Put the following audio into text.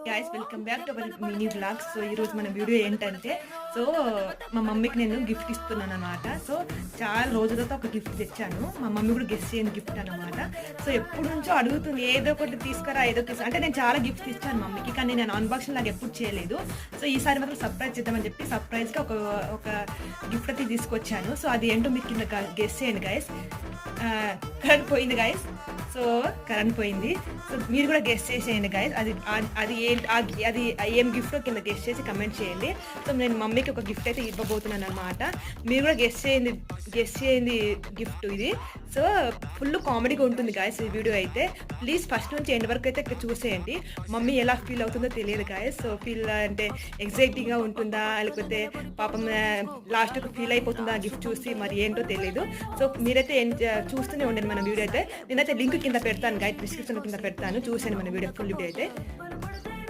Guys welcome back to mini blogs. So ఈరోజు మన video ఏంటంటే మా మమ్మీకి నేను గిఫ్ట్ ఇస్తున్నాను అనమాట. సో చాలా రోజులతో ఒక గిఫ్ట్ తెచ్చాను. మా మమ్మీ కూడా గెస్ట్ చేయని గిఫ్ట్ అనమాట. సో ఎప్పటి నుంచో అడుగుతుంది ఏదో ఒకటి తీసుకురా అంటే నేను చాలా గిఫ్ట్స్ ఇచ్చాను మమ్మీకి, కానీ నేను అన్బాక్సింగ్ లాగా ఎప్పుడు చేయలేదు. సో ఈసారి మాత్రం సర్ప్రైజ్ చేద్దామని చెప్పి సర్ప్రైజ్గా ఒక గిఫ్ట్ అయితే తీసుకొచ్చాను. సో అది ఏంటో మీకు కింద గెస్ట్ చేయండి గైస్. కరెంట్ పోయింది గైస్. సో కరెంట్ పోయింది. సో మీరు కూడా గెస్ట్ చేసేయండి గైస్. అది అది ఏం గిఫ్ట్ కింద గెస్ట్ చేసి కమెంట్ చేయండి. సో నేను మమ్మీకి ఒక గిఫ్ట్ అయితే ఇవ్వబోతున్నాను అనమాట. మీరు కూడా గెస్ట్ చేయండి గిఫ్ట్ ఇది. సో ఫుల్ కామెడీగా ఉంటుంది గాయస్ ఈ వీడియో అయితే. ప్లీజ్ ఫస్ట్ నుంచి ఎండ్ వరకు అయితే ఇక్కడ చూసేయండి. మమ్మీ ఎలా ఫీల్ అవుతుందో తెలియదు గాయస్. సో ఫీల్ అంటే ఎగ్జైటింగ్గా ఉంటుందా, లేకపోతే పాపం లాస్ట్కి ఫీల్ అయిపోతుందా గిఫ్ట్ చూసి, మరి ఏంటో తెలియదు. సో మీరైతే చూస్తూనే ఉండండి మన వీడియో అయితే. నేనైతే లింక్ కింద పెడతాను గైడ్, డిస్క్రిప్షన్ కింద పెడతాను. చూసాను మన వీడియో ఫుల్ వీడియో అయితే.